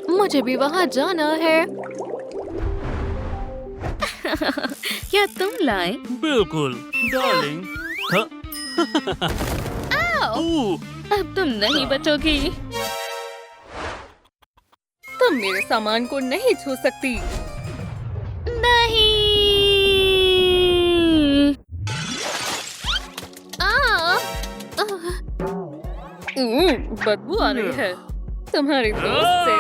मुझे भी वहाँ जाना है। क्या तुम लाए? बिल्कुल डार्लिंग। हाँ? अब तुम नहीं बचोगी। तुम मेरे सामान को नहीं छू सकती। नहीं। बदबू आ रही है तुम्हारी दोस्त से।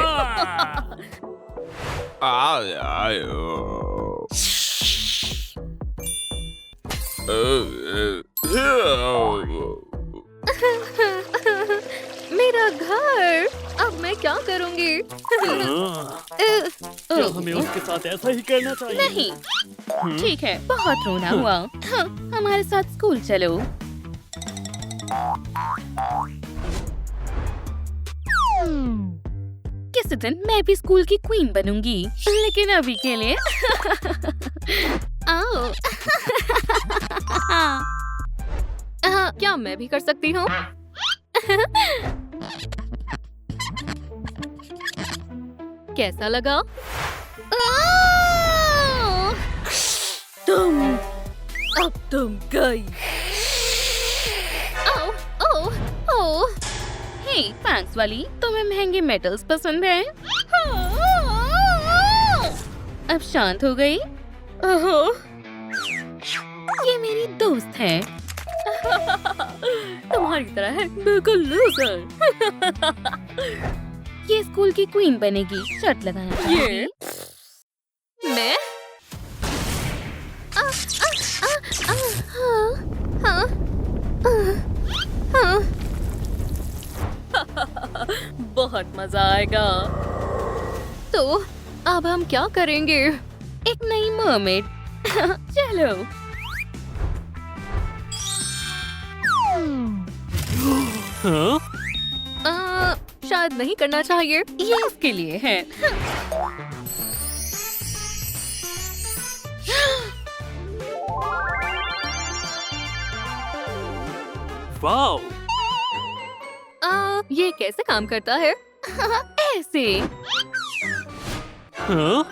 मेरा घर, अब मैं क्या करूँगी? क्या हमें उसके साथ ऐसा ही करना चाहिए? नहीं। ठीक है, बहुत रोना हुआ। हाँ, हमारे साथ स्कूल चलो। किसी दिन मैं भी स्कूल की क्वीन बनूंगी, लेकिन अभी के लिए आओ। क्या मैं भी कर सकती हूँ? कैसा लगा? अब तुम गई। हे फैंक्स वाली, तुम्हें महंगे मेटल्स पसंद हैं? अब शांत हो गई? ये मेरी दोस्त है। तुम्हारी तरह है, बिल्कुल लूजर। ये स्कूल की क्वीन बनेगी, शर्त लगाना। ये मैं? बहुत मजा आएगा। तो अब हम क्या करेंगे? एक नई मरमेड। चलो। हाँ? शायद नहीं करना चाहिए। ये इसके लिए है। वाओ! ये कैसे काम करता है? ऐसे। हाँ?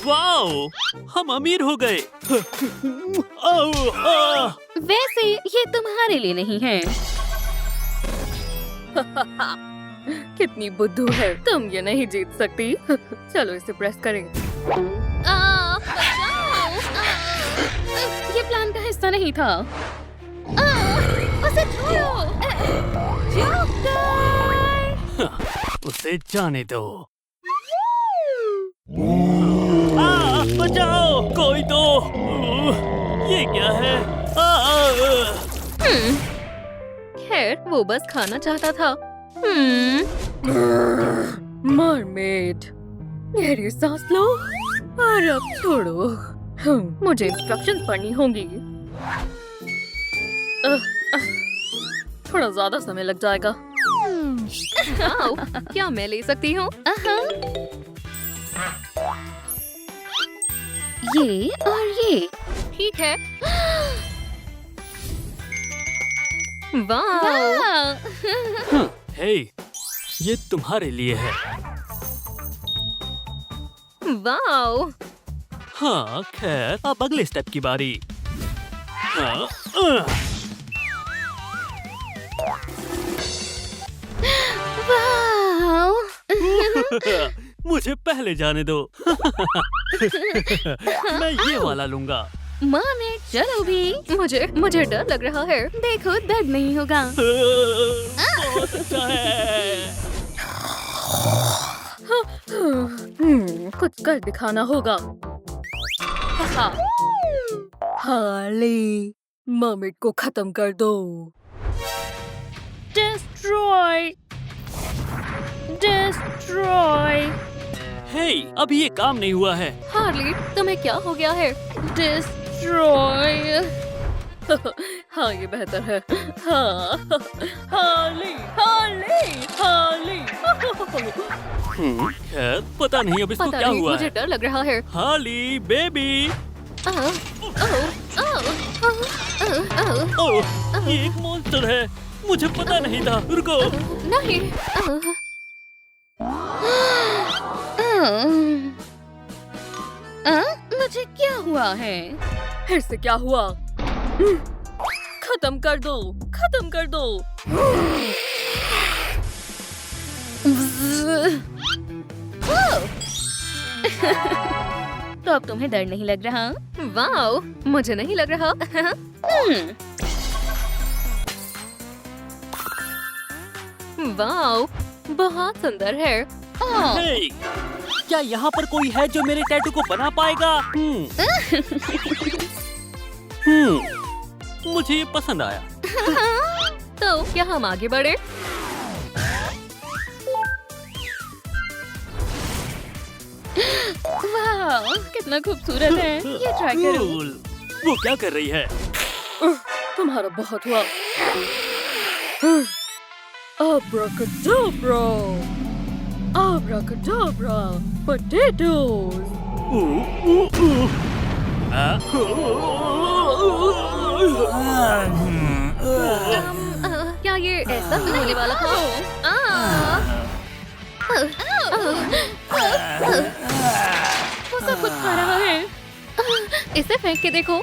वाओ! हम अमीर हो गए। वैसे ये तुम्हारे लिए नहीं है। कितनी बुद्धू है, तुम ये नहीं जीत सकती। चलो इसे प्रेस करें। ये प्लान का हिस्सा नहीं था। उसे छोड़ो। उसे जाने दो। बचाओ कोई तो। ये क्या है? खैर वो बस खाना चाहता था। मरमेड, गहरी सांस लो और अब छोड़ो। मुझे इंस्ट्रक्शंस पढ़नी होंगी। थोड़ा ज्यादा समय लग जाएगा। क्या मैं ले सकती हूँ? ये और ये। ठीक है। वाह! हे, ये तुम्हारे लिए है। वाह! हाँ, खैर अब अगले स्टेप की बारी। हाँ, वाह! मुझे पहले जाने दो। मैं ये वाला लूंगा। मम्मी चलो भी। मुझे डर लग रहा है। देखो दर्द नहीं होगा। बहुत अच्छा है। कुछ कर दिखाना होगा। हार्ली, मर्मेड को खत्म कर दो। Destroy, destroy. हे, अभी ये काम नहीं हुआ है। हार्ली, तुम्हें क्या हो गया है? डिस्ट्रॉय। हाँ, ये बेहतर है। हाँ, हार्ली, हार्ली, हार्ली। खैर पता नहीं अब इसको पता क्या नहीं, हुआ मुझे है। डर लग रहा है। Harley baby. ओह, ये एक मॉन्स्टर है। मुझे पता नहीं था। रुको। नहीं। मुझे क्या हुआ है? फिर से क्या हुआ? खत्म कर दो, खत्म कर दो। तो अब तुम्हें डर नहीं लग रहा? वाओ, मुझे नहीं लग रहा। वाओ, बहुत सुंदर है। हे, क्या यहाँ पर कोई है जो मेरे टैटू को बना पाएगा? मुझे ये पसंद आया। तो क्या हम आगे बढ़े? वाह, कितना खूबसूरत है। ये ट्राई करो। कूल। वो क्या कर रही है? तुम्हारा बहुत हुआ। Abracadabra! Abracadabra! Potatoes! क्या ये ऐसा होने वाला था? वो सब कुछ खा रहा है। इसे फेंक के देखो।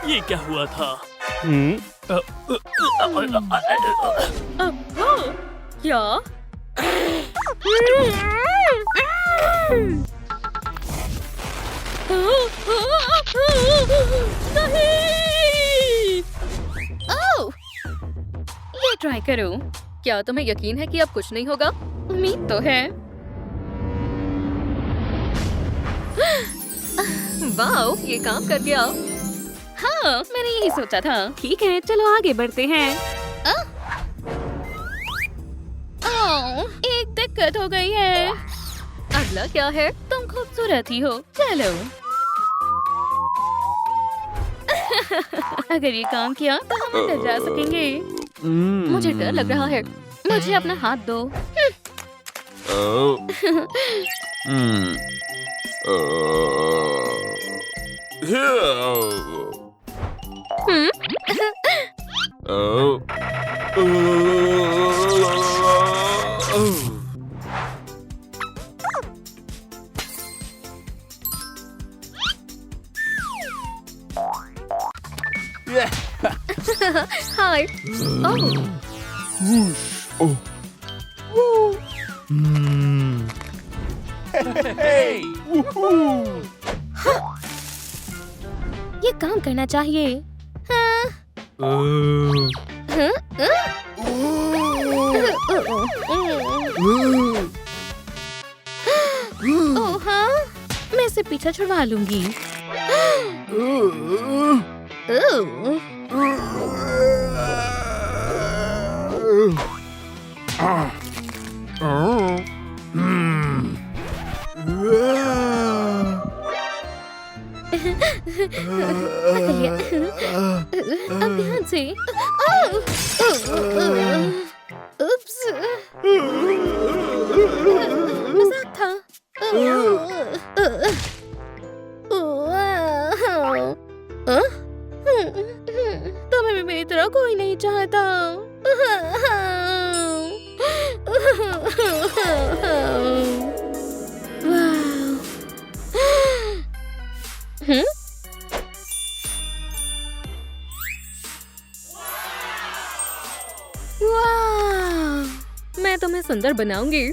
ये क्या हुआ था? क्या? नहीं! ओह! ये ट्राई करो। क्या तुम्हें यकीन है कि अब कुछ नहीं होगा? उम्मीद तो है। वाओ, ये काम कर गया। हाँ, मैंने यही सोचा था। ठीक है, चलो आगे बढ़ते हैं। ओह, एक दिक्कत हो गई है। अगला क्या है? तुम खूबसूरत ही हो। चलो। अगर ये काम किया तो हम अंदर जा सकेंगे। मुझे डर लग रहा है। मुझे अपना हाथ दो। हाय। ये काम करना चाहिए। ओह हाँ, मैं इसे पीछे छुड़वा लूंगी। अब ध्यान से। उप्स, मजाक था। तुम्हें भी मेरी तरह कोई नहीं चाहता। वाह, मैं तुम्हें सुंदर बनाऊंगी।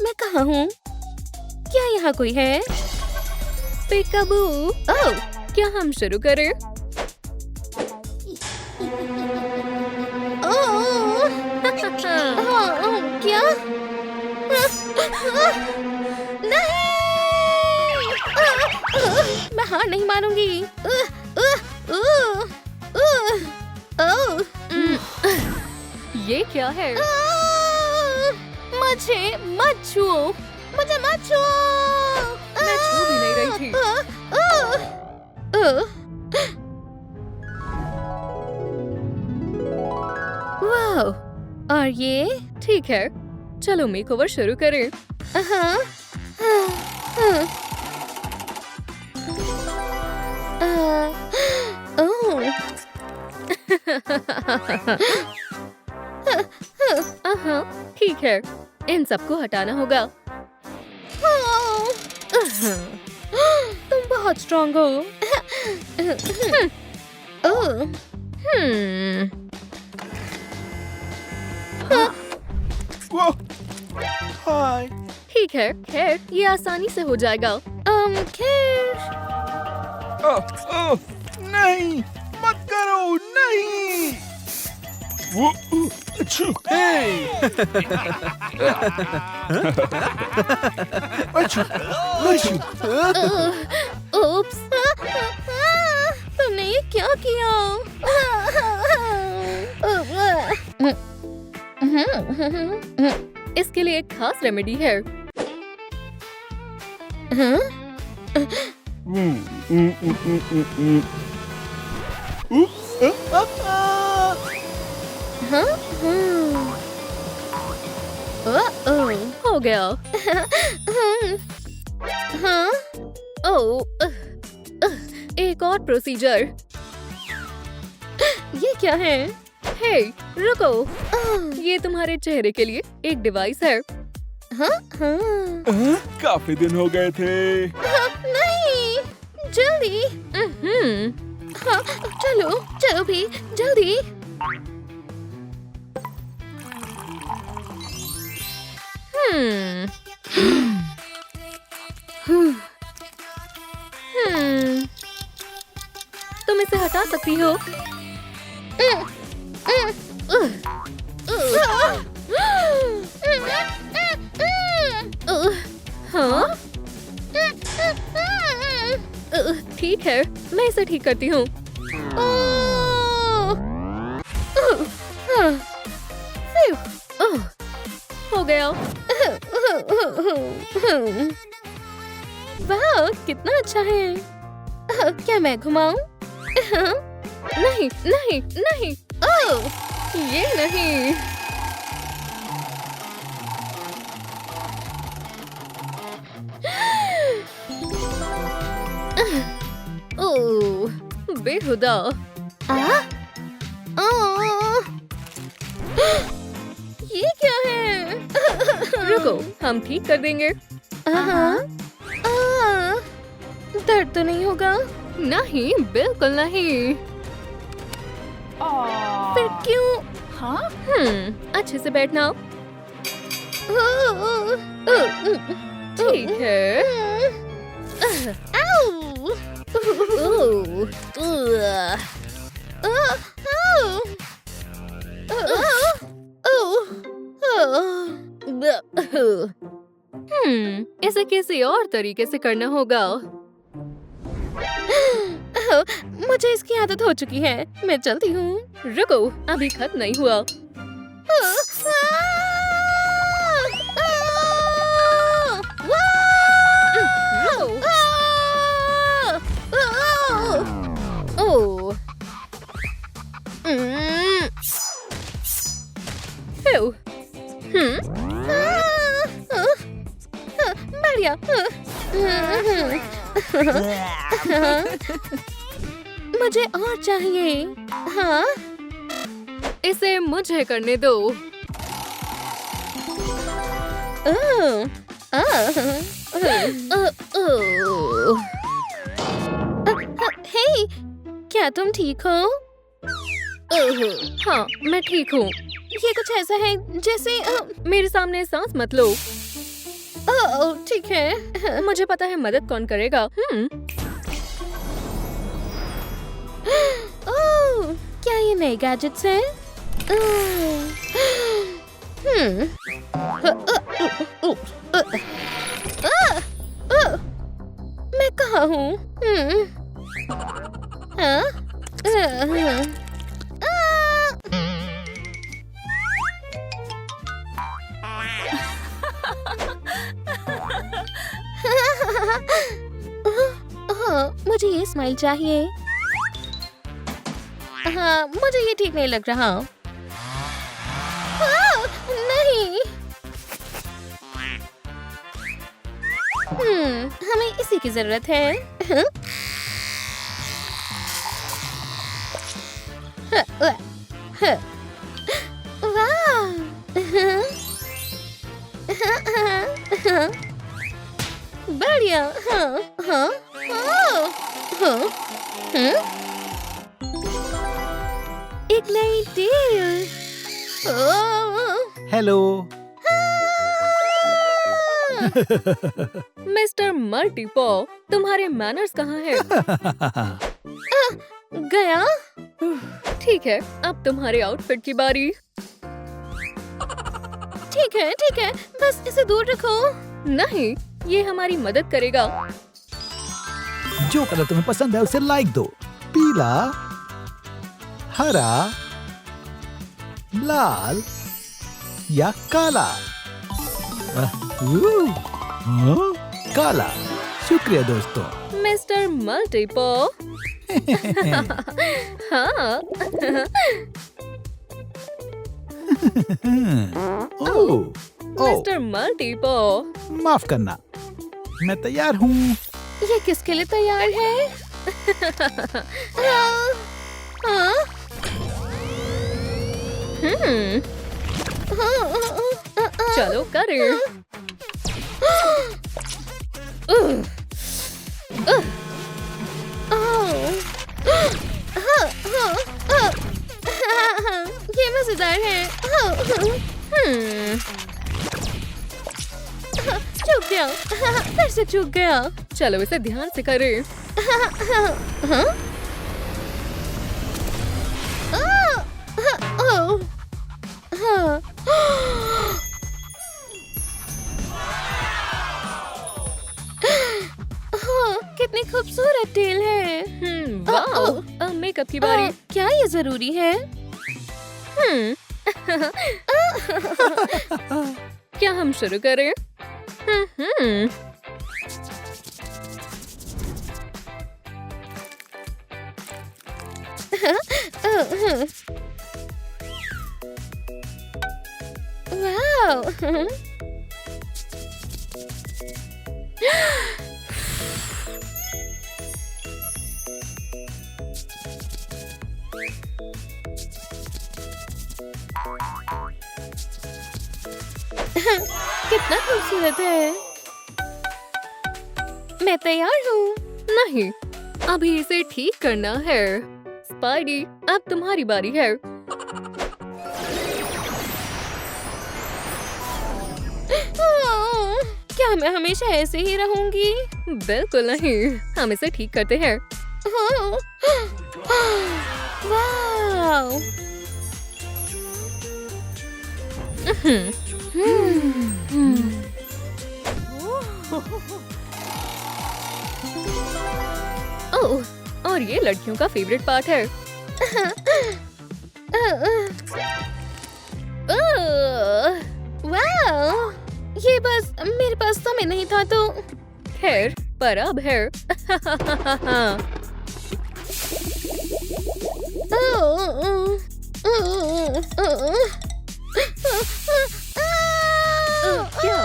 मैं कहाँ हूँ? क्या यहाँ कोई है? पिकाबू। ओह, क्या हम शुरू करें? क्या? नहीं! मैं हार नहीं मानूंगी। ये क्या है? मुझे मत छुओ। मुझे मत छुओ। मैं छू भी नहीं रही थी। ओह, और ये? ठीक है, चलो मेकओवर शुरू करें। हाँ। ओह, ठीक है, इन सबको हटाना होगा। तुम बहुत स्ट्रॉन्ग हो। ओह, Whoa! Hi. ठीक है, खैर ये आसानी से हो जाएगा। खैर। Oh, नहीं! मत करो, नहीं! वो, अच्छू, hey! अच्छू, अच्छू, ओप्स, तुमने ये क्या किया? इसके लिए एक खास रेमेडी है। हो गया। ओह, एक और प्रोसीजर। ये क्या है? हे, रुको, ये तुम्हारे चेहरे के लिए एक डिवाइस है। काफी दिन हो गए थे। नहीं, जल्दी। हाँ, चलो चलो भी जल्दी। तुम इसे हटा सकती हो। हाँ? ठीक है, मैं इसे ठीक करती हूँ। हो गया। वाह, कितना अच्छा है। क्या मैं घुमाऊं? नहीं, नहीं, नहीं। ओह, ये नहीं। ओह, बेहुदा। ये क्या है? रुको, हम ठीक कर देंगे। दर्द तो नहीं होगा? नहीं, बिल्कुल नहीं। फिर क्यों? अच्छे से बैठना। ठीक है। इसे किसी और तरीके से करना होगा। मुझे इसकी आदत हो चुकी है। मैं चलती हूँ। रुको, अभी खत्म नहीं हुआ। ओह, बढ़िया। मुझे और चाहिए। हाँ, इसे मुझे करने दो। हे, क्या तुम ठीक हो? हाँ, मैं ठीक हूँ। ये कुछ ऐसा है जैसे मेरे सामने सांस मत लो। ठीक है। मुझे पता है मदद कौन करेगा। क्या ये नए गैजेट्स हैं? मैं कहाँ हूँ? मुझे ये स्माइल चाहिए। हाँ, मुझे ये ठीक नहीं लग रहा। हमें इसी की जरूरत है। बढ़िया। एक नई डील। हेलो। मिस्टर मल्टीपॉ, तुम्हारे मैनर्स कहाँ हैं? गया। ठीक है, अब तुम्हारे आउटफिट की बारी। ठीक है, बस इसे दूर रखो। नहीं, ये हमारी मदद करेगा। जो कलर तुम्हें पसंद है उसे लाइक दो। पीला, हरा, लाल या काला। काला। शुक्रिया दोस्तों। मिस्टर मल्टीपॉ। हाँ। मिस्टर मल्टीपॉ। माफ करना, मैं तैयार हूँ। ये किसके लिए तैयार है? चलो करें। ये मजेदार है। चूक गया। फिर से चूक गया। चलो इसे ध्यान से करें। कितनी खूबसूरत टेल है। वाओ, अब मेकअप की बारी। क्या ये जरूरी है? क्या हम शुरू करें? वाओ। कितना खूबसूरत है। मैं तैयार हूँ। नहीं, अभी इसे ठीक करना है। स्पाइडी, अब तुम्हारी बारी है। क्या मैं हमेशा ऐसे ही रहूंगी? बिल्कुल नहीं, हम इसे ठीक करते हैं। वाव। ओह, और ये लड़कियों का फेवरेट पार्ट है। वाव। ये बस मेरे पास समय नहीं था तो। खैर, पर अब है। क्या?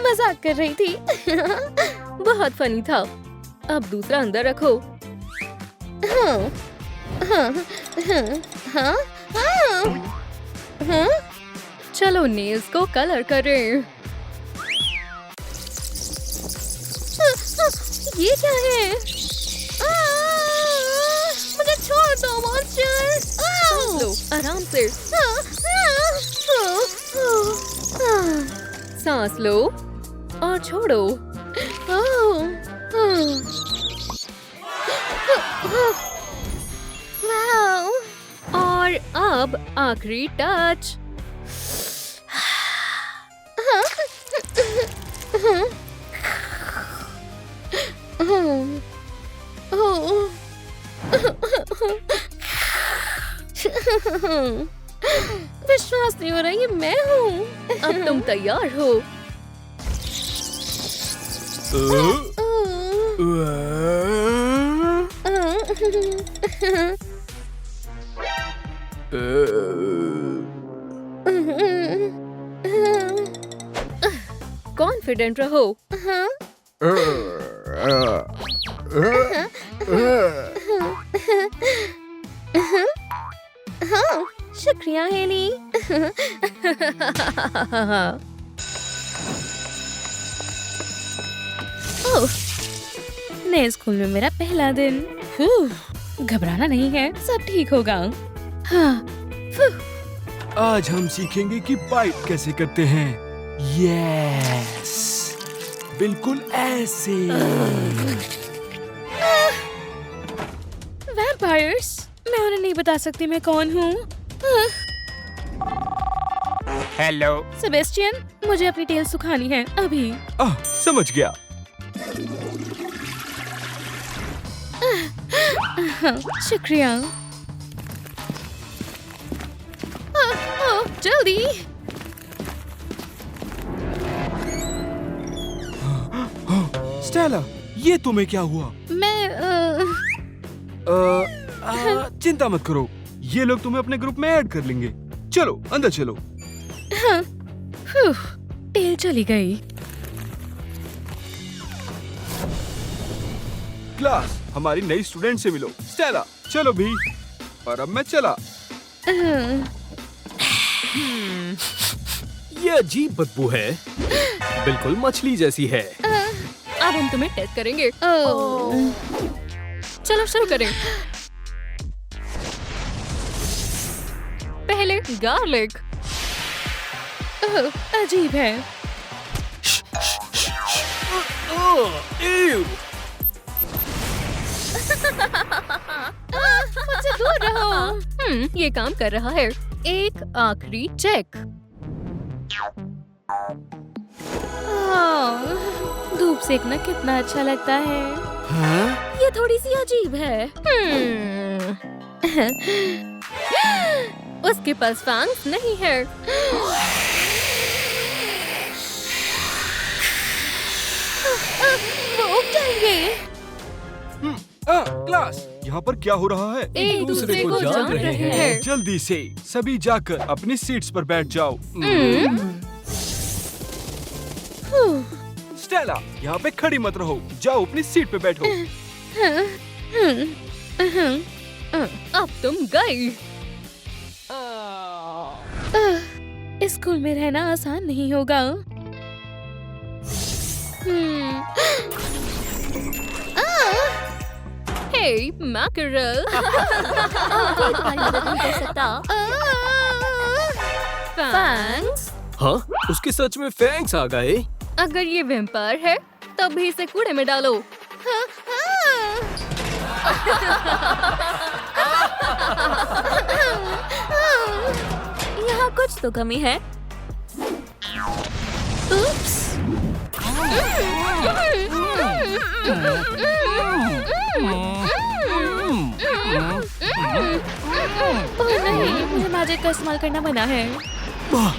मजाक कर रही थी। बहुत फनी था। अब दूसरा अंदर रखो। चलो नेल्स को कलर करें। ये क्या है? मुझे छोड़ दो मॉन्स्टर। सांस लो, आराम से। सांस लो और छोड़ो। वाओ। और अब आखिरी टच। विश्वास नहीं हो रहा, ये मैं हूँ। अब तुम तैयार हो। कॉन्फिडेंट रहो। हाँ हाँ, शुक्रिया हेली। ओह, नए स्कूल में मेरा पहला दिन। घबराना नहीं है, सब ठीक होगा। हाँ, आज हम सीखेंगे कि बाइट कैसे करते हैं। यस, बिल्कुल ऐसे। वैम्पायर्स, मैं उन्हें नहीं बता सकती मैं कौन हूँ। हेलो। सेबेस्टियन, मुझे अपनी टेल सुखानी है अभी। समझ गया। शुक्रिया। जल्दी। स्टेला, ये तुम्हें क्या हुआ? मैं चिंता मत करो, ये लोग तुम्हें अपने ग्रुप में ऐड कर लेंगे। चलो अंदर चलो। टेल चली गई। क्लास, हमारी नई स्टूडेंट से मिलो। स्टेला, चलो भी। और अब मैं चला। ये अजीब बदबू है, बिल्कुल मछली जैसी है। अब हम तुम्हें टेस्ट करेंगे। चलो शुरू करें। पहले गार्लिक। अजीब है। मुझसे दूर रहो। ये काम कर रहा है। एक आखिरी चेक। धूप सेकना कितना अच्छा लगता है। ये थोड़ी सी अजीब है। उसके पास फैंग्स नहीं है। वो उग जाएंगे। क्लास, यहाँ पर क्या हो रहा है? एक दूसरे को जान रहे हैं। जल्दी से सभी जाकर अपनी सीट्स पर बैठ जाओ। स्टेला, यहाँ पे खड़ी मत रहो, जाओ अपनी सीट पे बैठो। अब तुम गई। स्कूल में रहना आसान नहीं होगा। हे मैकरल। कोई तुम्हारी मदद नहीं कर सकता। फैंग्स? हाँ, उसके सच में फैंग्स आ गए। अगर ये वैम्पायर है तब भी इसे कूड़े में डालो। यहाँ कुछ तो कमी है। उप्स। ओह नहीं, मुझे मैजिक का इस्तेमाल करना मना है। ओह,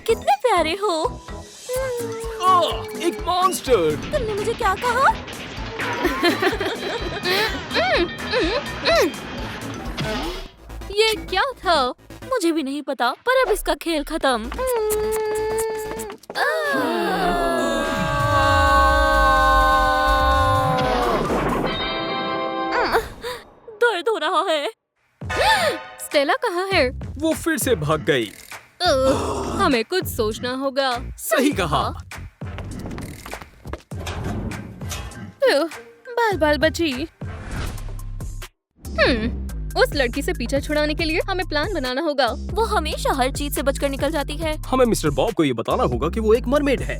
कितने प्यारे हो। एक मॉन्स्टर। तुमने मुझे क्या कहा? ये क्या था? मुझे भी नहीं पता, पर अब इसका खेल खत्म। दर्द हो रहा है। स्टेला कहाँ है? वो फिर से भाग गई। हमें कुछ सोचना होगा। सही कहा। बाल बाल बची। उस लड़की से पीछा छुड़ाने के लिए हमें प्लान बनाना होगा। वो हमेशा हर चीज से बचकर निकल जाती है। हमें मिस्टर बॉब को ये बताना होगा कि वो एक मरमेड है।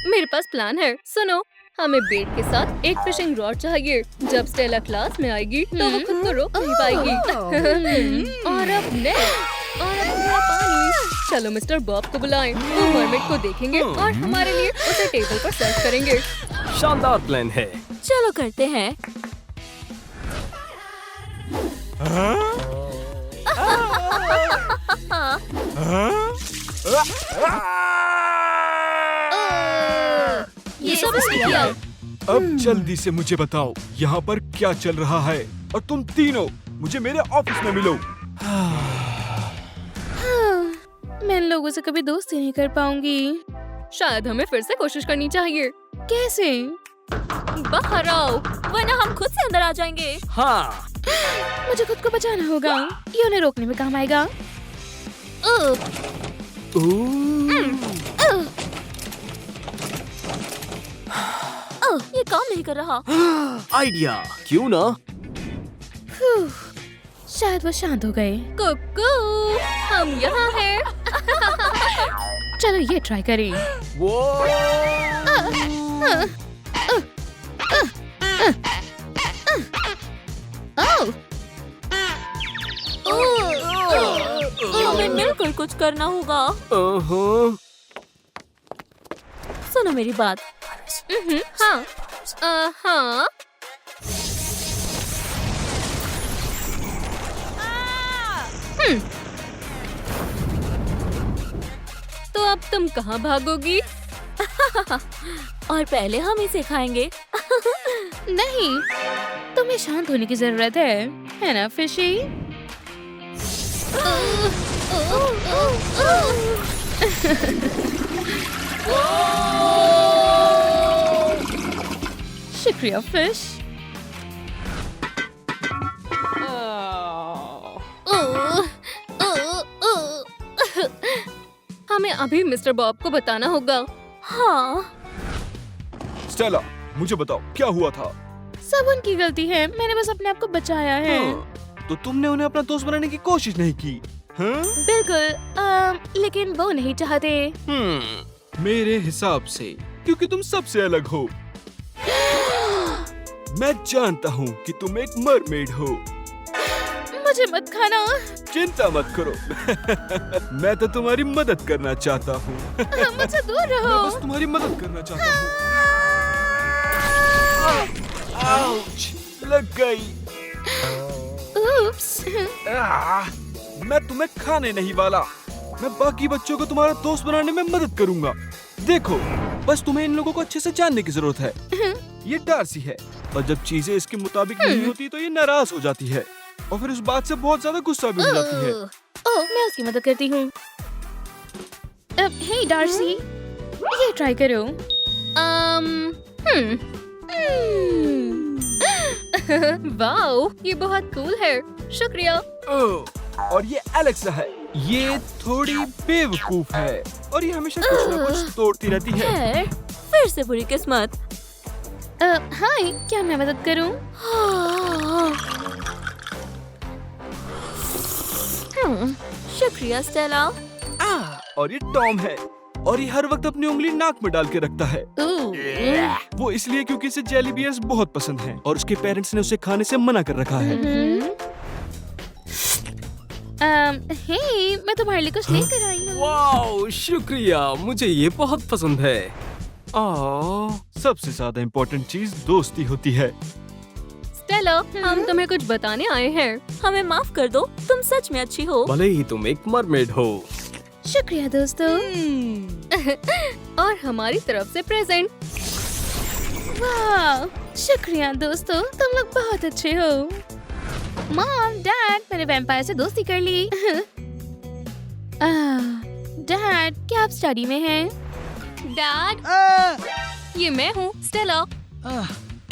मेरे पास प्लान है, सुनो। हमें बेट के साथ एक फिशिंग रॉड चाहिए। जब स्टेला क्लास में आएगी तो वो खुद को रोक नहीं पाएगी। और अब नेक्स्ट, और अब थोड़ा पानी। चलो मिस्टर बॉब को बुलाएं। वो मरमेड को देखेंगे और हमारे लिए उसे टेबल पर सर्व करेंगे। शानदार प्लान है। चलो करते हैं। ये सब इसने किया। अब जल्दी से मुझे बताओ, यहाँ पर क्या चल रहा है? और तुम तीनों मुझे मेरे ऑफिस में मिलो। मैं इन लोगों से कभी दोस्ती नहीं कर पाऊंगी। शायद हमें फिर से कोशिश करनी चाहिए। कैसे? बाहर आओ, वरना हम खुद से अंदर आ जाएंगे। हाँ। मुझे खुद को बचाना होगा। ये उन्हें रोकने में काम आएगा। ये काम नहीं कर रहा। आइडिया, क्यों ना? शायद वो शांत हो गए। कुकू, हम यहाँ हैं। चलो ये ट्राई करें। वो हमें मिलकर कुछ करना होगा। सुनो मेरी बात। हाँ, हाँ। तो अब तुम कहाँ भागोगी? और पहले हम इसे खाएंगे। नहीं, तुम्हें शांत होने की जरूरत है ना फिशी? शुक्रिया फिश। हमें अभी मिस्टर बॉब को बताना होगा। हाँ। स्टेला, मुझे बताओ क्या हुआ था? सब उनकी गलती है। मैंने बस अपने आप को बचाया है। तो तुमने उन्हें अपना दोस्त बनाने की कोशिश नहीं की? हाँ? बिल्कुल, लेकिन वो नहीं चाहते। मेरे हिसाब से क्योंकि तुम सबसे अलग हो। मैं जानता हूँ कि तुम एक मरमेड हो। मुझे मत खाना। चिंता मत करो। मैं तो तुम्हारी मदद करना चाहता हूँ। मुझसे दूर रहो। मैं बस तुम्हारी मदद करना चाहता हूँ। आउच, लग गई। Oops. मैं तुम्हें खाने नहीं वाला। मैं बाकी बच्चों को तुम्हारा दोस्त बनाने में मदद करूंगा। देखो, बस तुम्हें इन लोगों को अच्छे से जानने की जरूरत है। ये डार्सी है, और जब चीजें इसके मुताबिक नहीं होती तो ये नाराज हो जाती है, और फिर उस बात से बहुत ज्यादा गुस्सा भी हो जाती है। ओह, मैं उसकी मदद करती हूँ। हे डार्सी, ये ट्राई करो। वाओ, ये बहुत कूल है। शुक्रिया। और ये एलेक्सा है। ये थोड़ी बेवकूफ है और ये हमेशा कुछ ना कुछ तोड़ती रहती है। फिर से बुरी किस्मत। हाय, क्या मैं मदद करूं? शुक्रिया स्टेला। और ये टॉम है, और ये हर वक्त अपनी उंगली नाक में डाल के रखता है। वो इसलिए क्योंकि इसे जेली बियर्स बहुत पसंद हैं और उसके पेरेंट्स ने उसे खाने से मना कर रखा है। हे, मैं तुम्हारे लिए कुछ लेकर आई हूँ। वाओ, शुक्रिया, मुझे ये बहुत पसंद है। सबसे ज्यादा इम्पोर्टेंट चीज दोस्ती होती है। स्टेला, हम तुम्हें कुछ बताने आए हैं। हमें माफ कर दो, तुम सच में अच्छी हो। भले ही तुम एक मरमेड हो। शुक्रिया दोस्तों। और हमारी तरफ से प्रेजेंट। वाह, शुक्रिया दोस्तों, तुम लोग बहुत अच्छे हो। मॉम, डैड, मैंने वैम्पायर से दोस्ती कर ली। डैड, क्या आप स्टडी में हैं? डैड, ये मैं हूँ, स्टेला।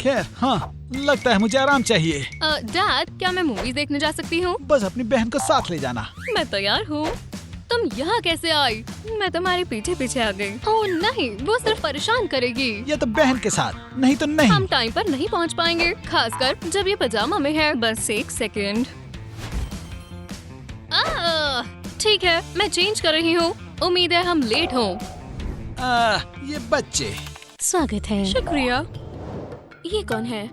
खैर, हाँ, लगता है मुझे आराम चाहिए। डैड, क्या मैं मूवी देखने जा सकती हूँ? बस अपनी बहन को साथ ले जाना। मैं तैयार हूँ। तुम यहाँ कैसे आई? मैं तुम्हारे पीछे पीछे आ गई। ओह नहीं, वो सिर्फ परेशान करेगी। या तो बहन के साथ, नहीं तो नहीं। हम टाइम पर नहीं पहुँच पाएंगे, खासकर जब ये पजामा में है। बस एक सेकेंड। ठीक है, मैं चेंज कर रही हूँ। उम्मीद है हम लेट हों। ये बच्चे। स्वागत है। शुक्रिया। ये कौन है?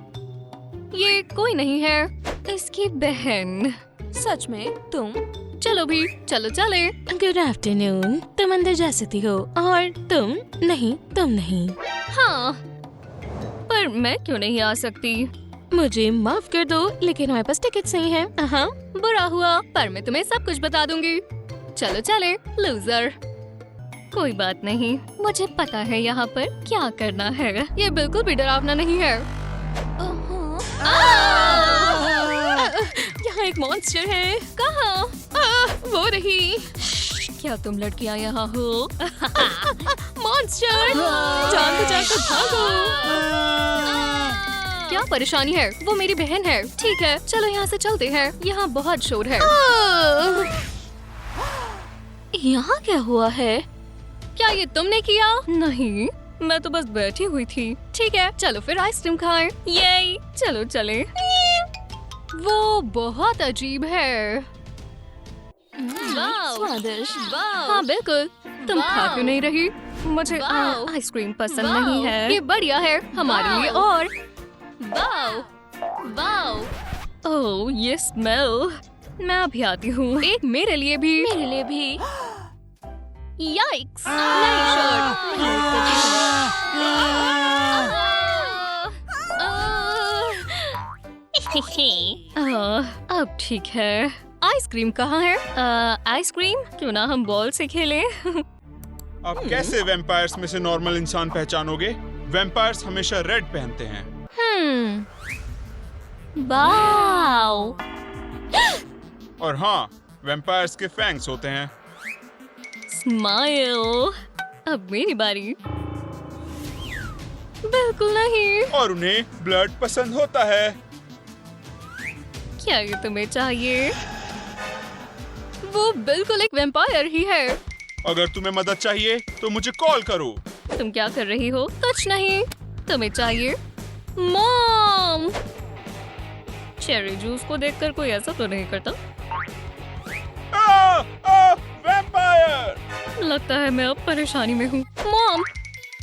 ये कोई नहीं है, इसकी बहन। सच में तुम? चलो भी, चलो चले। Good afternoon. तुम अंदर जा सकती हो, और तुम नहीं, तुम नहीं। हाँ, पर मैं क्यों नहीं आ सकती? मुझे माफ कर दो, लेकिन हमारे पास टिकट नहीं है। हाँ, बुरा हुआ, पर मैं तुम्हें सब कुछ बता दूंगी। चलो चले, लूजर। कोई बात नहीं, मुझे पता है यहाँ पर क्या करना है। ये बिल्कुल भी डरावना नहीं है। यहाँ यहाँ एक मॉन्स्टर है। कहाँ? वो रही। क्या तुम लड़कियाँ यहाँ हो? मॉन्स्टर, जान बचाकर भागो। क्या परेशानी है? वो मेरी बहन है। ठीक है, चलो यहाँ से चलते हैं। यहाँ बहुत शोर है। यहाँ क्या हुआ है? क्या ये तुमने किया? नहीं, मैं तो बस बैठी हुई थी। ठीक है, चलो फिर आइसक्रीम खाएं। ये चलो चले। वो बहुत अजीब है। वाव, स्वादिष्ट। वाव। हाँ बिल्कुल। तुम खा क्यों नहीं रही? मुझे वाव। आइसक्रीम पसंद वाव। नहीं है। ये बढ़िया है हमारे लिए। और वाव, वाव। ओह ये स्मेल। मैं अभी आती हूँ। एक मेरे लिए भी। मेरे लिए भी। याइक्स, नई शर्ट। अब ठीक है। आइसक्रीम कहाँ है? आइसक्रीम? क्यों ना हम बॉल से खेलें? आप कैसे वैम्पायर्स में से नॉर्मल इंसान पहचानोगे? वैम्पायर्स हमेशा रेड पहनते हैं। वाव। और हाँ, वैम्पायर्स के फैंग्स होते हैं। स्माइल। अब मेरी बारी। बिल्कुल नहीं। और उन्हें ब्लड पसंद होता है। क्या ये तुम्हें चाहिए? वो बिल्कुल एक वैम्पायर ही है। अगर तुम्हें मदद चाहिए तो मुझे कॉल करो। तुम क्या कर रही हो? कुछ नहीं। तुम्हें चाहिए? मॉम! चेरी जूस को देखकर कोई ऐसा तो नहीं करता। वैम्पायर! लगता है मैं अब परेशानी में हूँ। मॉम,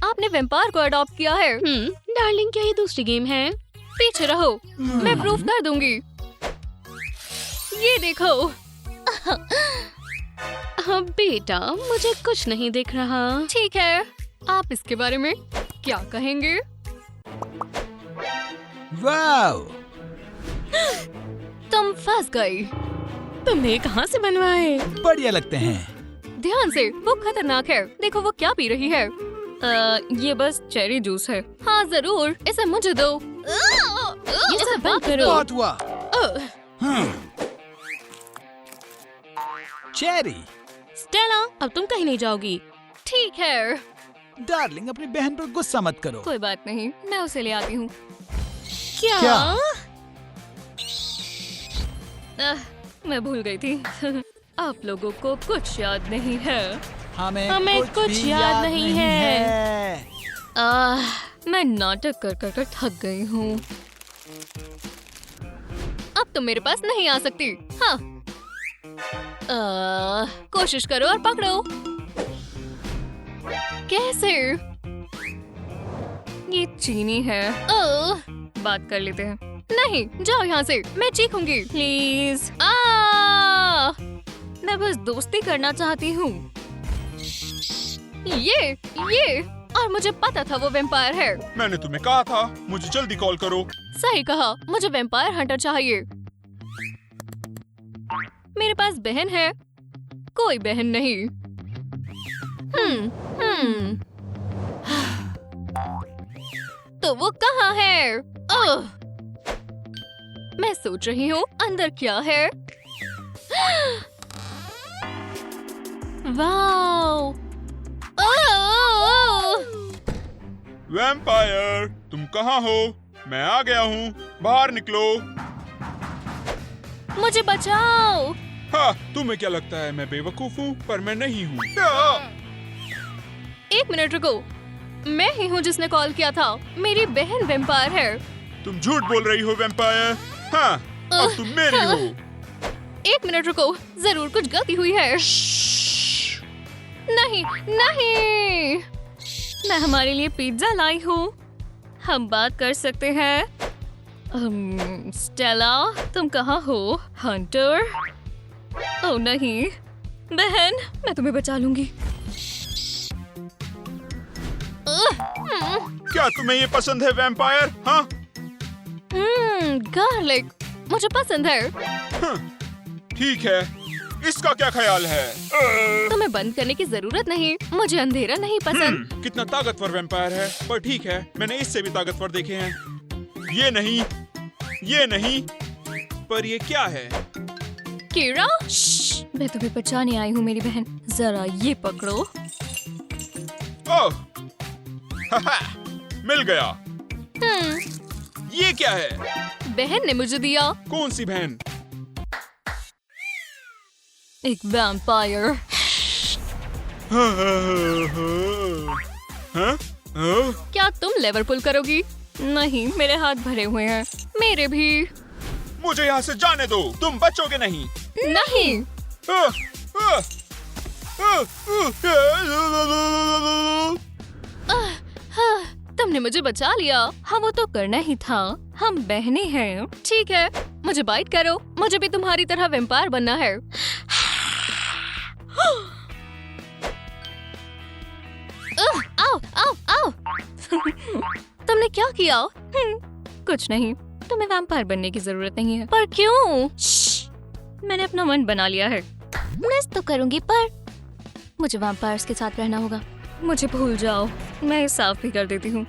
आपने वैम्पायर को अडॉप्ट किया है। डार्लिंग, क्या ये दूसरी गेम है? पीछे रहो, मैं प्रूफ कर दूंगी। ये देखो। बेटा, मुझे कुछ नहीं दिख रहा। ठीक है, आप इसके बारे में क्या कहेंगे? वाव, तुम फंस गई। तुमने कहाँ से बनवाए? बढ़िया लगते हैं। ध्यान से, वो खतरनाक है। देखो वो क्या पी रही है। ये बस चेरी जूस है। हाँ जरूर, इसे मुझे दो। ये सब बंद करो। बहुत हुआ। चेरी, स्टेला, अब तुम कहीं नहीं जाओगी। ठीक है, डार्लिंग, अपनी बहन पर गुस्सा मत करो। कोई बात नहीं, मैं उसे ले आती हूँ। क्या? मैं भूल गई थी। आप लोगों को कुछ याद नहीं है। हमें कुछ भी याद नहीं है। मैं नाटक कर कर थक गई हूँ। अब तुम मेरे पास नहीं आ सकती। हाँ, कोशिश करो और पकड़ो। कैसे? ये चीनी है। बात कर लेते हैं। नहीं, जाओ यहाँ से, मैं चीखूंगी। प्लीज। मैं बस दोस्ती करना चाहती हूँ। ये और मुझे पता था वो वैम्पायर है। मैंने तुम्हें कहा था, मुझे जल्दी कॉल करो। सही कहा, मुझे वैम्पायर हंटर चाहिए। मेरे पास बहन है, कोई बहन नहीं। तो वो कहाँ है? मैं सोच रही हूँ अंदर क्या है। वाओ! वैम्पायर, तुम कहाँ हो? मैं आ गया हूँ, बाहर निकलो। मुझे बचाओ! हाँ, तुम्हें क्या लगता है मैं बेवकूफ हूँ? पर मैं नहीं हूँ। एक मिनट रुको, मैं ही हूँ जिसने कॉल किया था। मेरी बहन वैम्पायर है। तुम झूठ बोल रही हो वैम्पायर। हाँ, अब तुम मेरी हो। एक मिनट रुको, जरूर कुछ गलती हुई है। नहीं, नहीं, मैं हमारे लिए पिज्जा लाई हूँ। हम बात कर सकते हैं। स्टेला, तुम कहाँ हो? हंटर? ओह नहीं, बहन, मैं तुम्हें बचा लूंगी। क्या तुम्हें ये पसंद है वैम्पायर? हाँ? गार्लिक मुझे पसंद है। ठीक है, इसका क्या ख्याल है? तुम्हें बंद करने की जरूरत नहीं, मुझे अंधेरा नहीं पसंद। कितना ताकतवर वैम्पायर है, पर ठीक है, मैंने इससे भी ताकतवर देखे हैं। ये नहीं, ये नहीं, पर ये क्या है? कीरा, मैं तुम्हें बचाने आई हूँ मेरी बहन, जरा ये पकड़ो। ओह, हाहा, मिल गया। ये क्या है? बहन ने मुझे दिया। कौन सी बहन? एक वैम्पायर। हाँ? क्या तुम लेवर पुल करोगी? नहीं, मेरे हाथ भरे हुए हैं। मेरे भी। मुझे यहाँ से जाने दो, तुम बचोगे नहीं। नहीं। तुमने मुझे बचा लिया। हाँ, वो तो करना ही था। हम बहनें हैं। ठीक है, मुझे बाइट करो। मुझे भी तुम्हारी तरह वैम्पायर बनना है। आओ, आओ, आओ। तुमने क्या किया? कुछ नहीं। तुम्हें वैम्पायर बनने की जरूरत नहीं है। पर क्यों? मैंने अपना मन बना लिया है। मिस तो करूंगी, पर मुझे वैम्पायर्स के साथ रहना होगा। मुझे भूल जाओ, मैं साफ भी कर देती हूँ।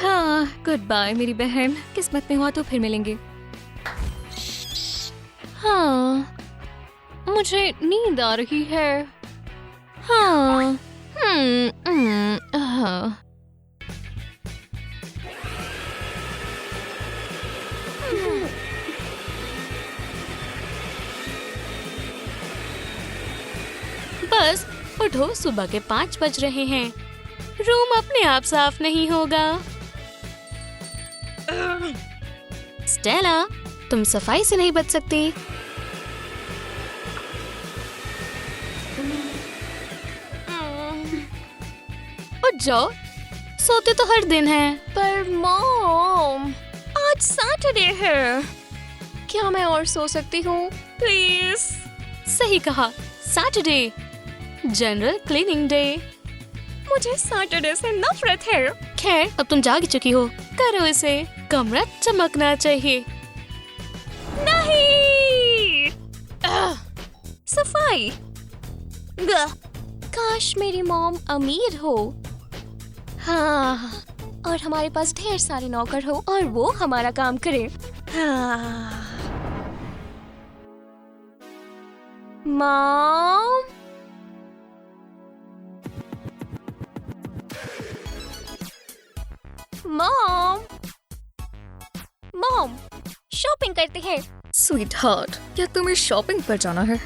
हाँ, गुड बाय मेरी बहन। किस्मत में हुआ तो फिर मिलेंगे। हाँ, मुझे नींद आ रही है। हाँ। बस उठो, सुबह के 5 बज रहे हैं। रूम अपने आप साफ नहीं होगा। स्टेला, तुम सफाई से नहीं बच सकती। उठ जाओ, सोते तो हर दिन है। पर मॉम, आज सैटरडे है। क्या मैं और सो सकती हूँ? प्लीज। सही कहा, सैटरडे, जनरल क्लीनिंग डे। मुझे सैटरडे से नफरत है। खैर, अब तुम जाग चुकी हो, करो इसे। कमरा चमकना चाहिए। नहीं। सफाई। काश मेरी मॉम अमीर हो। हाँ, और हमारे पास ढेर सारे नौकर हो और वो हमारा काम करे। हाँ। मॉम, मॉम, मॉम, शॉपिंग करते हैं। स्वीट हार्ट, क्या तुम्हें शॉपिंग पर जाना है?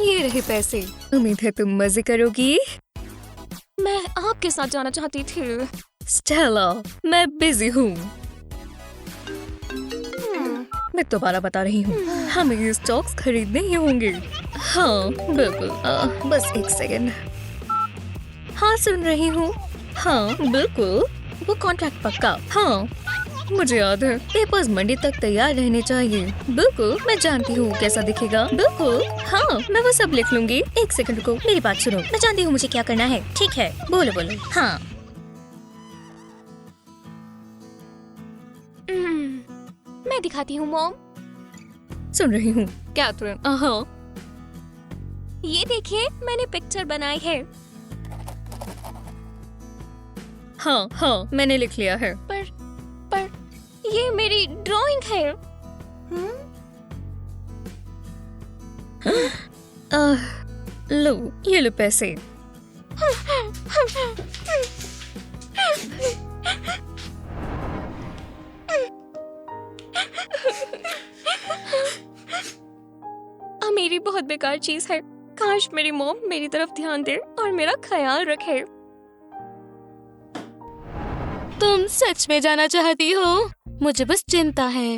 ये रहे पैसे। उम्मीद है तुम मजे करोगी। मैं आपके साथ जाना चाहती थी। स्टेला, मैं बिजी हूँ। मैं दोबारा बता रही हूँ, हमें ये स्टॉक्स खरीदने ही होंगे। हाँ बिल्कुल। बस एक सेकंड। हाँ, सुन रही हूँ। हाँ बिल्कुल, वो कॉन्ट्रैक्ट पक्का। हाँ, मुझे याद है। पेपर्स मंडे तक तैयार रहने चाहिए। बिल्कुल, मैं जानती हूँ कैसा दिखेगा। बिल्कुल, हाँ, मैं वो सब लिख लूंगी। एक सेकंड को, मेरी बात सुनो। मैं जानती हूँ मुझे क्या करना है। ठीक है, बोलो बोलो। हाँ। मैं दिखाती हूँ मॉम। सुन रही हूँ कैथरीन। हाँ, ये देखिए, मैंने पिक्चर बनाई है। हाँ हाँ, मैंने लिख लिया है। पर ये मेरी ड्राइंग है। लो, ये लो पैसे। मेरी बहुत बेकार चीज है। काश मेरी मॉम मेरी तरफ ध्यान दे और मेरा ख्याल रखे। तुम सच में जाना चाहती हो? मुझे बस चिंता है।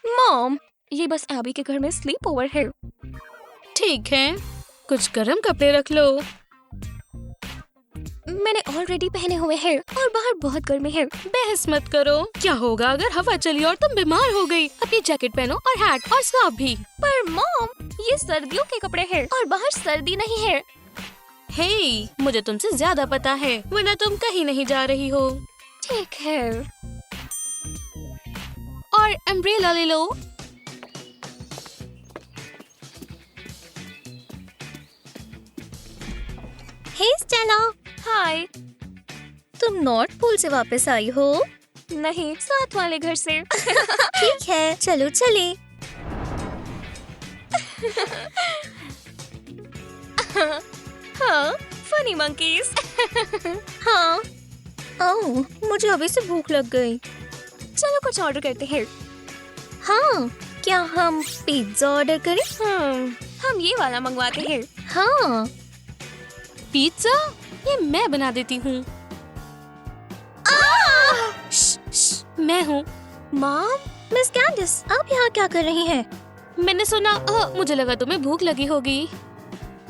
मॉम, ये बस एबी के घर में स्लीप ओवर है। ठीक है, कुछ गर्म कपड़े रख लो। मैंने ऑलरेडी पहने हुए हैं और बाहर बहुत गर्मी है। बहस मत करो। क्या होगा अगर हवा चली और तुम बीमार हो गई? अपनी जैकेट पहनो और हैट और स्कार्फ भी। पर मॉम, ये सर्दियों के कपड़े हैं और बाहर सर्दी नहीं है। हे, मुझे तुमसे ज्यादा पता है, वरना तुम कहीं नहीं जा रही हो। ठीक है। और अम्ब्रेला ले लो। हे स्टेला, हाय। तुम नॉर्थ पोल से वापस आई हो? नहीं, साथ वाले घर से। ठीक है, चलो चले। हाँ, फनी मंकीज। हाँ। ओह, मुझे अभी से भूख लग गई। चलो कुछ ऑर्डर करते हैं। हाँ, क्या हम पिज्जा ऑर्डर करें? हम ये वाला मंगवाते हैं। हाँ। पिज्जा? ये मैं बना देती हूँ। मैं हूँ। मॉम, मिस कैंडिस, आप यहाँ क्या कर रही हैं? मैंने सुना मुझे लगा तुम्हें भूख लगी होगी,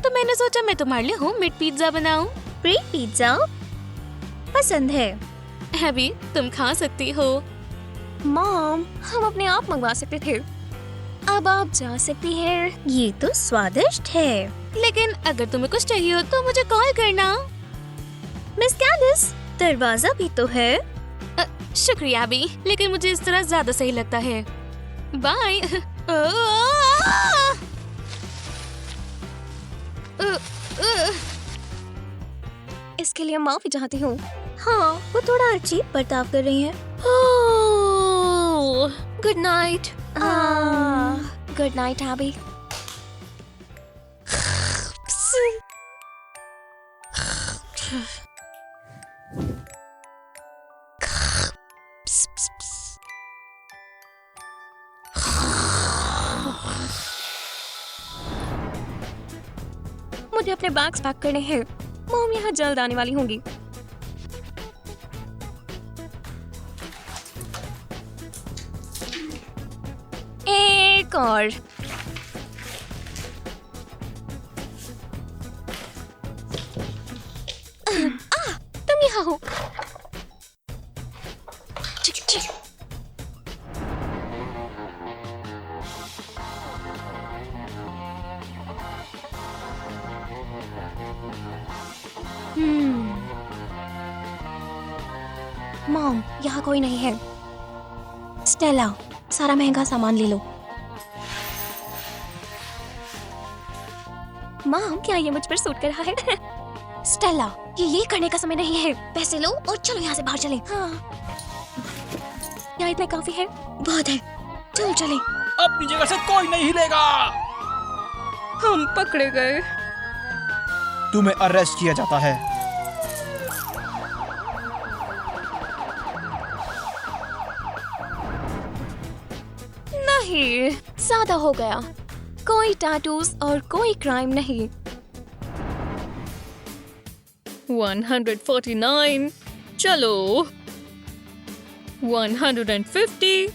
तो मैंने सोचा मैं तुम्हारे लिए होममेड पिज्जा बनाऊं। प्री पिज्जा पसंद है। हैवी, तुम खा सकती हो। मॉम, हम अपने आप मंगवा सकते थे। अब आप जा सकती हैं। ये तो स्वादिष्ट है। लेकिन अगर तुम्हें कुछ चाहिए हो तो मुझे कॉल करना। मिस कैंडिस, दरवाजा भी तो है। शुक्रिया भी, लेकिन मुझे इस तरह ज्यादा सही लगता है। बाय। इसके लिए माफी चाहती हूँ। हाँ, वो थोड़ा अजीब बर्ताव कर रही हैं। Good night. Good night hubby. मुझे अपने बैग्स पैक करने हैं। मॉम यहाँ जल्द आने वाली होंगी। एक और। तुम यहाँ हो। मॉम, यहाँ कोई नहीं है। स्टेला, सारा महंगा सामान ले लो। मॉम, क्या ये मुझ पर सूट कर रहा है? स्टेला, ये करने का समय नहीं है। पैसे लो और चलो यहाँ से बाहर चलें। हाँ। यहाँ इतना काफी है? बहुत है। चलो चलें। अपनी जगह से कोई नहीं हिलेगा। हम पकड़े गए। तुम्हें अरेस्ट किया जाता है। नहीं, ज्यादा हो गया। कोई टैटूज और कोई क्राइम नहीं। 149। चलो 150।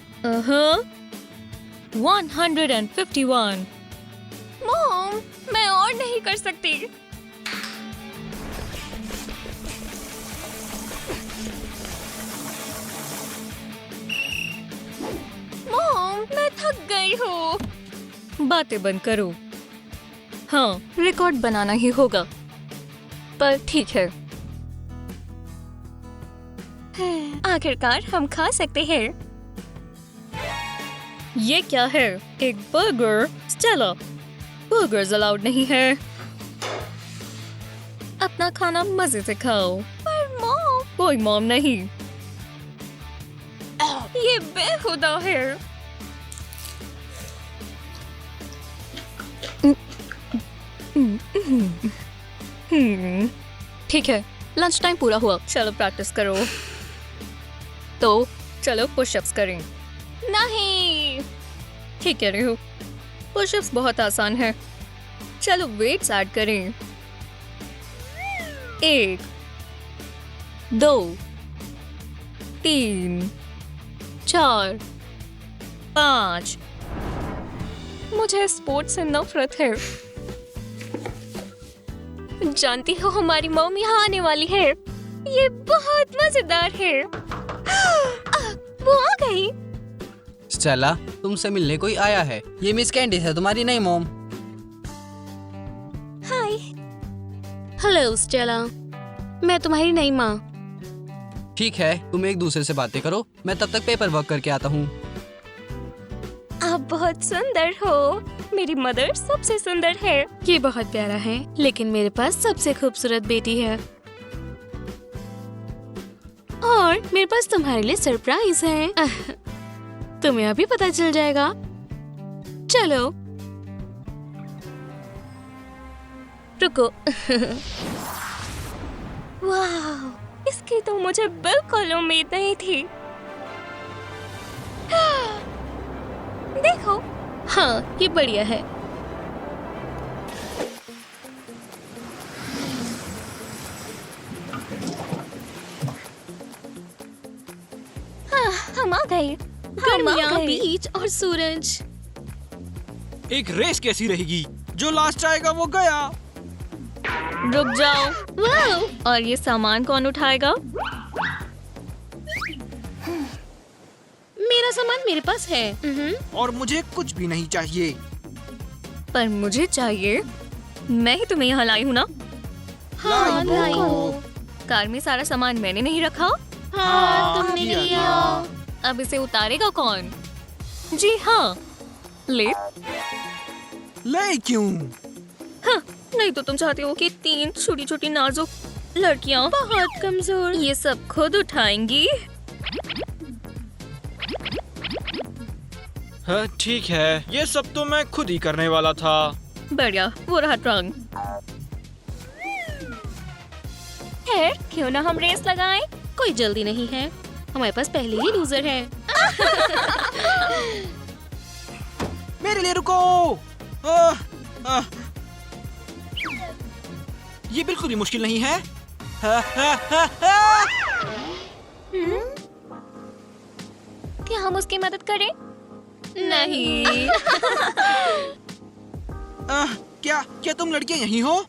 151। मॉम, मैं और नहीं कर सकती। मॉम, मैं थक गई हूँ। बातें बंद करो। हाँ, रिकॉर्ड बनाना ही होगा, पर ठीक है। आखिरकार हम खा सकते हैं। ये क्या है? एक बर्गर? स्टेला, बर्गर्स अलाउड नहीं है। अपना खाना मजे से खाओ। पर मॉम। कोई मॉम नहीं। ये बेहुदा है। ठीक है, लंच टाइम पूरा हुआ। चलो प्रैक्टिस करो। तो चलो पुशअप्स करें। नहीं, ठीक कह रही हूँ। पुशअप्स बहुत आसान है। चलो वेट्स ऐड करें। 1 2 3 4 5। मुझे स्पोर्ट्स से नफरत है। जानती हो, हमारी मॉम यहाँ आने वाली है। ये बहुत मजेदार है। वो आ गई। स्टेला, तुमसे मिलने कोई आया है। ये मिस कैंडिस है, तुम्हारी नई मॉम। हाय। हेलो स्टेला, मैं तुम्हारी नई माँ। ठीक है, तुम एक दूसरे से बातें करो, मैं तब तक पेपर वर्क करके आता हूँ। आप बहुत सुंदर हो। मेरी मदर सबसे सुंदर है। ये बहुत प्यारा है, लेकिन मेरे पास सबसे खूबसूरत बेटी है और मेरे पास तुम्हारे लिए सरप्राइज है। तुम्हें अभी पता चल जाएगा। चलो रुको। वाह, इसकी तो मुझे बिल्कुल उम्मीद नहीं थी। देखो। हाँ, ये बढ़िया है। हम आ गए। गर्मियाँ, बीच और सूरज। एक रेस कैसी रहेगी? जो लास्ट आएगा वो गया। रुक जाओ। वाह! और ये सामान कौन उठाएगा? मेरा सामान मेरे पास है। और मुझे कुछ भी नहीं चाहिए। पर मुझे चाहिए। मैं ही तुम्हें यहाँ लाई हूँ ना। हाँ, लाई हो। कार में सारा सामान मैंने नहीं रखा। हाँ, तुमने किया किया। अब इसे उतारेगा कौन? जी हाँ, ले। ले क्यों? हाँ, नहीं तो तुम चाहते हो कि 3 छोटी छोटी नाजुक लड़कियाँ बहुत कमजोर ये सब खुद उठाएंगी? हाँ, ठीक है, ये सब तो मैं खुद ही करने वाला था। बढ़िया, वो रहा ट्रंक। खैर, क्यों ना हम रेस लगाएं? कोई जल्दी नहीं है, हमारे पास पहले ही लूजर है। मेरे लिए रुको। ये बिल्कुल भी मुश्किल नहीं है। क्या हम उसकी मदद करें? नहीं। क्या तुम लड़कियां यहीं हो?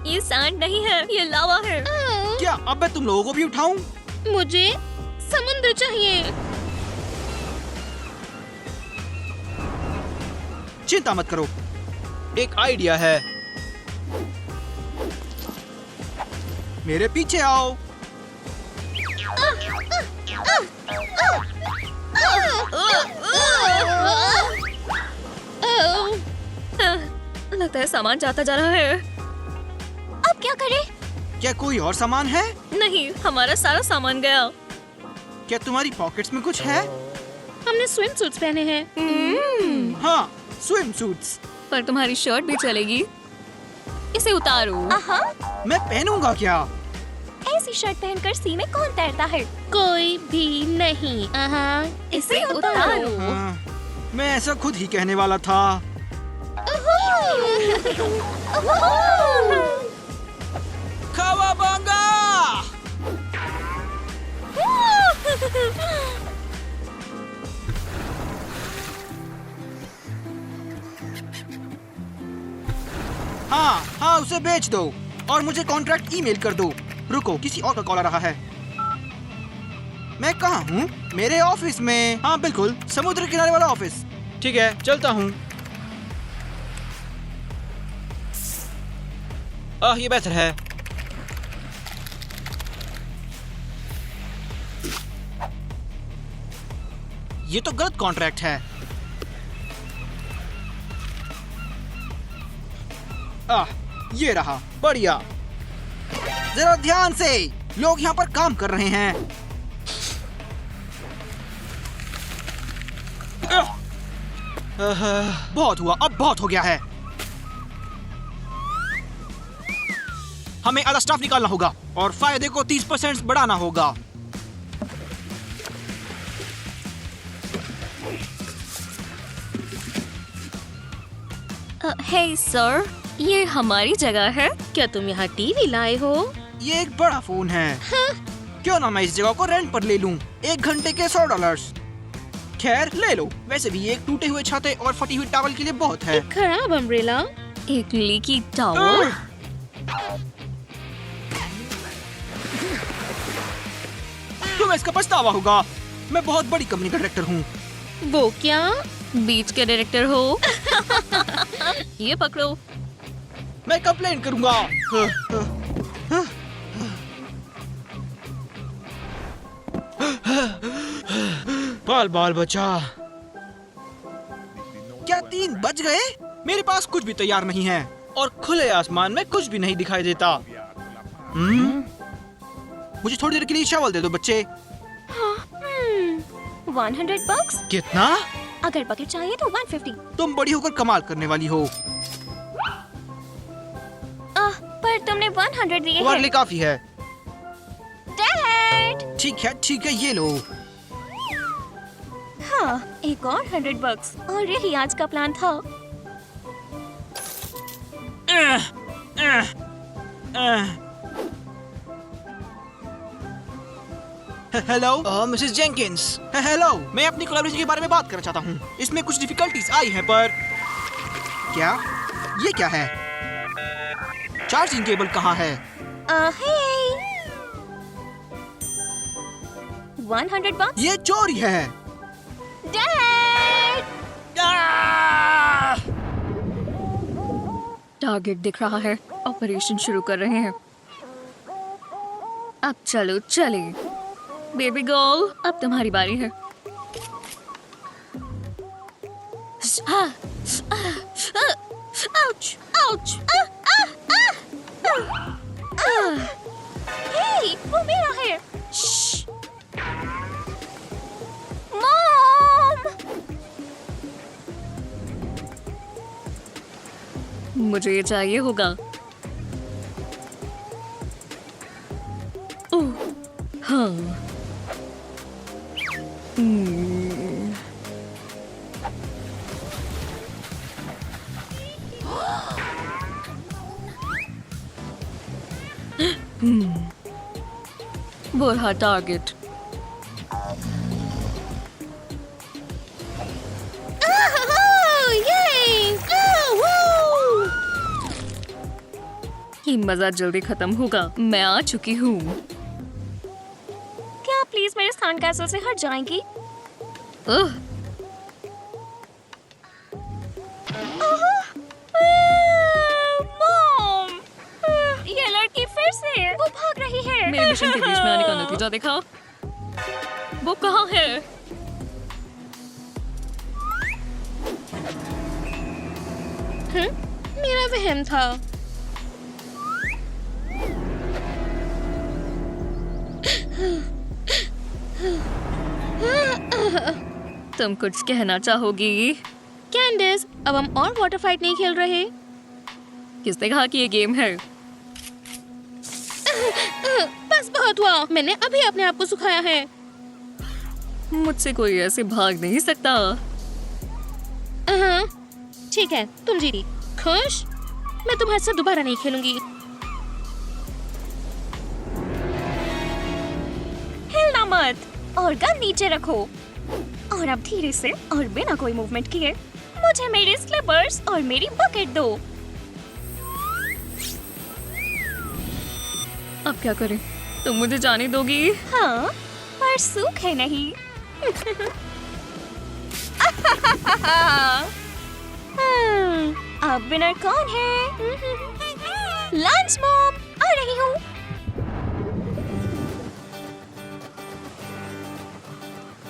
ये सैंड नहीं है, ये लावा है। क्या अब मैं तुम लोगों को भी उठाऊं? मुझे समुद्र चाहिए। चिंता मत करो, एक आइडिया है। मेरे पीछे आओ। लगता है सामान जाता जा रहा है। अब क्या करें? क्या कोई और सामान है? नहीं, हमारा सारा सामान गया। क्या तुम्हारी पॉकेट्स में कुछ है? हमने स्विम सूट्स पहने हैं। हाँ, स्विम सूट्स। पर तुम्हारी शर्ट भी चलेगी। इसे उतारो। मैं पहनूंगा क्या? ऐसी शर्ट पहनकर सी में कौन तैरता है? कोई भी नहीं। इसे उतारो। हाँ, मैं ऐसा खुद ही कहने वाला था। कावाबांगा! हाँ, उसे बेच दो और मुझे कॉन्ट्रैक्ट ईमेल कर दो। रुको, किसी और का कॉल आ रहा है। मैं कहाँ हूँ? मेरे ऑफिस में। हाँ बिल्कुल, समुद्र किनारे वाला ऑफिस। ठीक है, चलता हूँ। ये बेहतर है। ये तो गलत कॉन्ट्रैक्ट है। ये रहा, बढ़िया। जरा ध्यान से, लोग यहाँ पर काम कर रहे हैं। बहुत हुआ, अब बहुत हो गया है। हमें आधा स्टाफ निकालना होगा और फायदे को 30% बढ़ाना होगा। हे सर, ये हमारी जगह है। क्या तुम यहाँ टीवी लाए हो? ये एक बड़ा फोन है। क्यों ना मैं इस जगह को रेंट पर ले लूं? 1 घंटे के $100। खैर, ले लो। वैसे भी एक टूटे हुए छाते और फटी हुई टॉवल के लिए बहुत है। एक खराब अम्ब्रेला। एक लीकी टॉवल। तुम्हें इसका पछतावा होगा। मैं बहुत बड़ी कंपनी का डायरेक्टर हूँ। वो क्या? बीच के डायरेक्टर हो? ये पकड़ो। मैं कंप्लेन करूंगा। बाल बाल बचा। क्या 3 बज गए? मेरे पास कुछ भी तैयार नहीं है और खुले आसमान में कुछ भी नहीं दिखाई देता। मुझे थोड़ी देर के लिए शावल दे दो बच्चे। 100 bucks? कितना? अगर बकेट चाहिए तो 150। तुम बड़ी होकर कमाल करने वाली हो। पर तुमने 100 दिए तुम्हारे हैं। लिए काफी है। डैड! ठीक है ये लो। हाँ, एक और 100 bucks। और यही आज का प्लान था। Hello Mrs Jenkins. हेलो, मैं अपनी कोलैबोरेशन के बारे में बात करना चाहता हूँ। इसमें कुछ डिफिकल्टीज आई हैं पर क्या? ये क्या है? चार्जिंग केबल कहाँ है? हे 100 bucks? ये चोरी है। डैड! टारगेट दिख रहा है, ऑपरेशन शुरू कर रहे हैं। अब चलो चले। बेबी गर्ल, अब तुम्हारी बारी है। Ouch! Ouch! Hey, वो मेरा है। मॉम! मुझे ये चाहिए होगा। ओह, हाँ। वो रहा टारगेट। ये मजा जल्दी खत्म होगा। मैं आ चुकी हूँ। क्या प्लीज मेरे स्थान कैसल से हट जाएंगी? मॉम! ये लड़की फिर से वो भाग रही है। मेरे मिशन के बीच में आने का नतीजा देखा। वो कहाँ है? मेरा वहम था। तुम कुछ कहना चाहोगी? कैंडिस, अब हम और वाटर फाइट नहीं खेल रहे। किसने कहा कि ये गेम है? बस बहुत हुआ। मैंने अभी अपने आप को सुखाया है। मुझसे कोई ऐसे भाग नहीं सकता। ठीक है, तुम जीती। खुश? मैं तुम्हारे साथ दोबारा नहीं खेलूंगी। हिलना मत और गन नीचे रखो। और अब धीरे से और बिना कोई मूवमेंट किए मुझे मेरे स्लिपर्स और मेरी बकेट दो। अब क्या करें? तुम मुझे जाने दोगी? हाँ, पर सूखे नहीं। अब विनर कौन है? लंच मॉम, आ रही हूँ।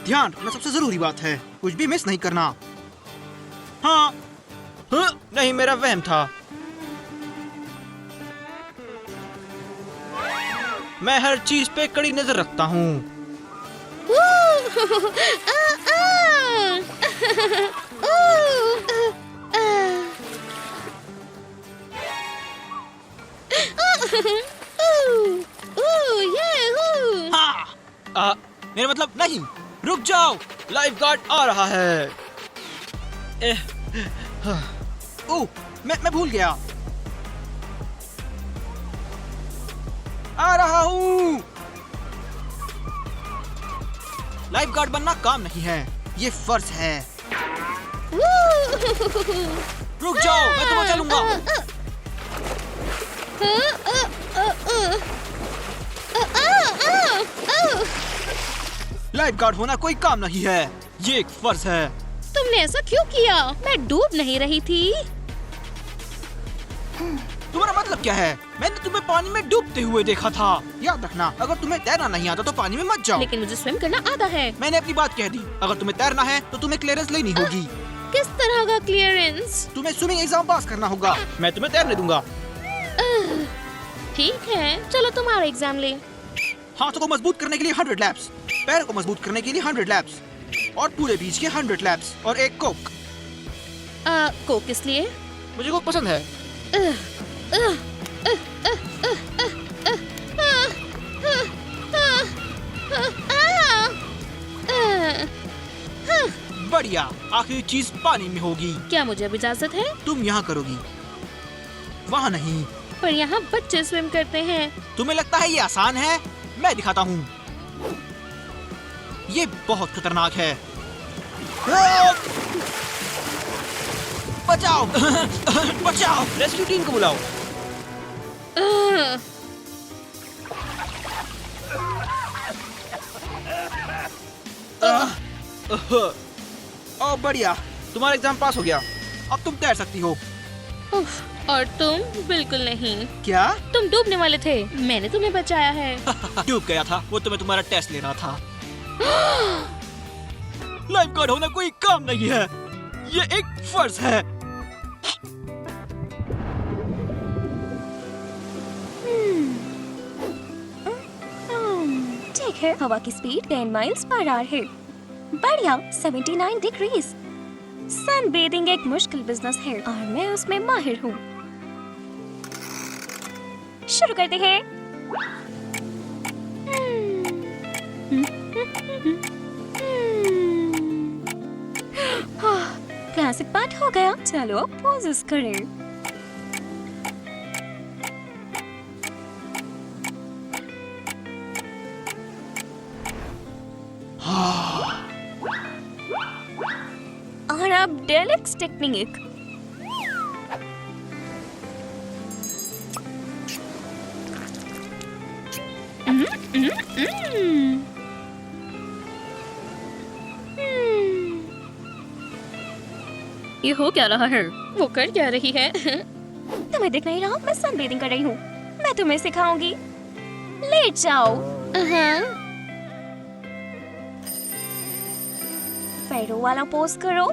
ध्यान रखना सबसे जरूरी बात है। कुछ भी मिस नहीं करना। हाँ, नहीं, मेरा वहम था। मैं हर चीज पे कड़ी नजर रखता हूँ। मेरा मतलब नहीं। रुक जाओ, लाइफ गार्ड आ रहा है। मैं भूल गया। आ रहा हूँ। लाइफ गार्ड बनना काम नहीं है, ये फर्ज है। रुक जाओ, मैं तुम्हें चलूंगा। लाइफ गार्ड होना कोई काम नहीं है, ये एक फर्ज है। तुमने ऐसा क्यों किया? मैं डूब नहीं रही थी। तुम्हारा मतलब क्या है? मैंने तुम्हें पानी में डूबते हुए देखा था। याद रखना, अगर तुम्हें तैरना नहीं आता तो पानी में मत जाओ। लेकिन मुझे स्विम करना आता है। मैंने अपनी बात कह दी। अगर तुम्हें तैरना है तो तुम्हें क्लियरेंस लेनी होगी। किस तरह का क्लियरेंस? तुम्हें स्विमिंग एग्जाम पास करना होगा। मैं तुम्हें तैरने दूंगा। ठीक है, चलो तुम्हारा एग्जाम ले। हाथों को मजबूत करने के लिए 100 लैप्स, पैर को मजबूत करने के लिए 100 लैप्स, और पूरे बीच के 100 लैप्स और एक कोक। कोक किस लिए? मुझे कोक पसंद है। बढ़िया, आखिरी चीज पानी में होगी। क्या मुझे अब इजाजत है? तुम यहाँ करोगी, वहाँ नहीं। पर यहाँ बच्चे स्विम करते हैं। तुम्हें लगता है ये आसान है? मैं दिखाता हूँ। ये बहुत खतरनाक है। बचाओ! बचाओ! रेस्क्यू टीम को बुलाओ। ओ बढ़िया, तुम्हारा एग्जाम पास हो गया। अब तुम तैर सकती हो। उफ, और तुम? बिल्कुल नहीं। क्या? तुम डूबने वाले थे, मैंने तुम्हें बचाया है। डूब गया था, वो तो मैं तुम्हारा टेस्ट ले रहा था। लाइफ गार्ड होना कोई काम नहीं है, ये एक फर्ज है। ठीक है, हवा की स्पीड 10 माइल्स पर आवर है। बढ़िया, 79 डिग्रीज। सन बेदिंग एक मुश्किल बिजनेस है और मैं उसमें माहिर हूँ। शुरू करते हैं। क्लासिक पार्ट हो गया, चलो पोजेस करें। और अब डेलक्स टेक्निक। ये हो क्या रहा है? वो कर क्या रही है? तुम्हें दिख नहीं रहा? मैं सनबेदिंग कर रही हूँ। मैं तुम्हें सिखाऊंगी। लेट जाओ। फेरो वाला पोज करो।